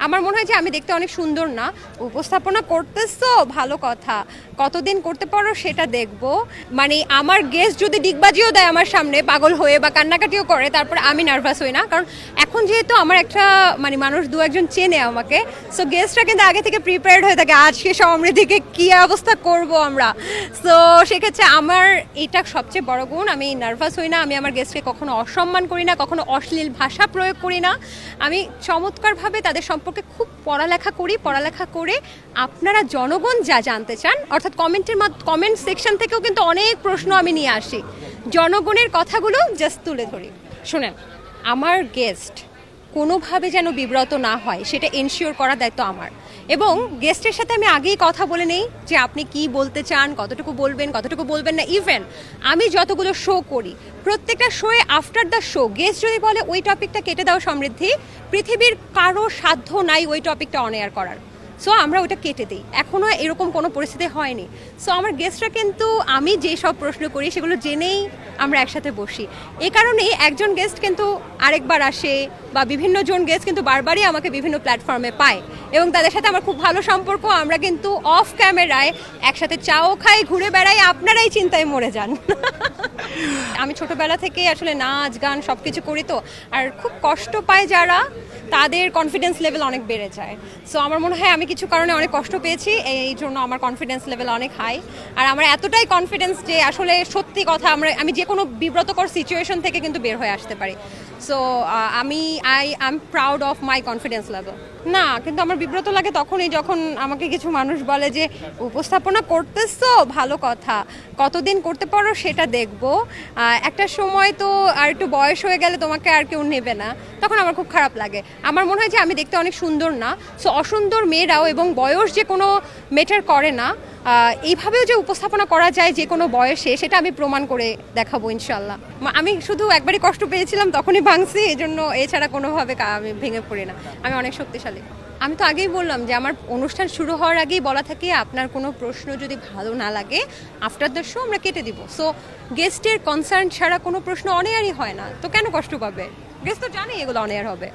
আমার মনে হয় যে আমি দেখতে অনেক সুন্দর না, উপস্থাপনা করতেছো ভালো কথা, কতদিন করতে পারো সেটা দেখবো। মানে আমার গেস্ট যদি ডিগবাজিও দেয় আমার সামনে পাগল হয়ে বা কান্নাকাটিও করে, তারপর আমি নার্ভাস হই না, কারণ এখন যেহেতু আমার একটা মানে মানুষ দু একজন চেনে আমাকে, সো গেস্টরা কিন্তু আগে থেকে প্রিপেয়ার্ড হয়ে থাকে আজকে সমৃদ্ধিকে কী অবস্থা করব আমরা। সো সেক্ষেত্রে আমার এটা সবচেয়ে বড় গুণ, আমি নার্ভাস হই না, আমি আমার গেস্টকে কখনো অসম্মান করি না, কখনো অশ্লীল ভাষা প্রয়োগ করি না। আমি চমৎকারভাবে তাদের সম্পর্কে খুব পড়ালেখা করি, পড়ালেখা করে আপনারা জনগণ যা জানতে চান, অর্থাৎ কমেন্ট সেকশন থেকেও কিন্তু অনেক প্রশ্ন আমি নিয়ে আসি, জনগণের কথাগুলো জাস্ট তুলে ধরি। শুনেন, আমার গেস্ট কোনোভাবে যেন বিব্রত না হয় সেটা এনশিওর করার দায়িত্ব আমার, এবং গেস্টের সাথে আমি আগেই কথা বলে নেই যে আপনি কি বলতে চান, কতটুকু বলবেন, কতটুকু বলবেন না। ইভেন আমি যতগুলো শো করি প্রত্যেকটা শোয়ে আফটার দ্য শো গেস্ট যদি বলে ওই টপিকটা কেটে দাও সমৃদ্ধি, পৃথিবীর কারো সাধ্য নাই ওই টপিকটা অন এয়ার করার, সো আমরা ওটা কেটে দিই। এখনও এরকম কোনো পরিস্থিতি হয়নি। সো আমার গেস্টরা কিন্তু আমি যে সব প্রশ্ন করি সেগুলো জেনেই আমরা একসাথে বসি। এই কারণেই একজন গেস্ট কিন্তু আরেকবার আসে, বা বিভিন্ন জন গেস্ট কিন্তু বারবারই আমাকে বিভিন্ন প্ল্যাটফর্মে পায়, এবং তাদের সাথে আমার খুব ভালো সম্পর্ক। আমরা কিন্তু অফ ক্যামেরায় একসাথে চাও খাই, ঘুরে বেড়াই, আপনারাই চিন্তায় মরে যান। আমি ছোটবেলা থেকে আসলে নাচ গান সব কিছু করি, তো আর খুব কষ্ট পায় যারা, তাদের কনফিডেন্স লেভেল অনেক বেড়ে যায়। সো আমার মনে হয় আমি কিছু কারণে অনেক কষ্ট পেয়েছি, এই জন্য আমার কনফিডেন্স লেভেল অনেক হাই। আর আমার এতটাই কনফিডেন্স যে আসলে সত্যি কথা আমি যে কোনো বিব্রতকর সিচুয়েশন থেকে কিন্তু বের হয়ে আসতে পারি। So I am proud of my confidence level. না, কিন্তু আমার বিব্রত লাগে তখনই যখন আমাকে কিছু মানুষ বলে যে উপস্থাপনা করতেছো ভালো কথা, কতদিন করতে পারো সেটা দেখবো, একটা সময় তো আর একটু বয়স হয়ে গেলে তোমাকে আর কেউ নেবে না, তখন আমার খুব খারাপ লাগে। আমার মনে হয় যে আমি দেখতে অনেক সুন্দর না, সো অসুন্দর মেয়েরাও, এবং বয়স যে কোনো ম্যাটার করে না, এইভাবেও যে উপস্থাপনা করা যায় যে কোনো বয়সে, সেটা আমি প্রমাণ করে দেখাবো ইনশাল্লাহ। আমি শুধু একবারই কষ্ট পেয়েছিলাম, তখনই ভাঙছি, এই জন্য এছাড়া কোনোভাবে আমি ভেঙে পড়ি না, আমি অনেক শক্তিশালী। আমি তো আগেই বললাম যে আমার অনুষ্ঠান শুরু হওয়ার আগেই বলা থাকে আপনার কোনো প্রশ্ন যদি ভালো না লাগে আফটার দ্য শো আমরা কেটে দিব। সো গেস্টের কনসার্ন ছাড়া কোনো প্রশ্ন অন এয়ারই হয় না, তো কেন কষ্ট পাবে? গেস্ট তো জানেই এগুলো অন এয়ার হবে।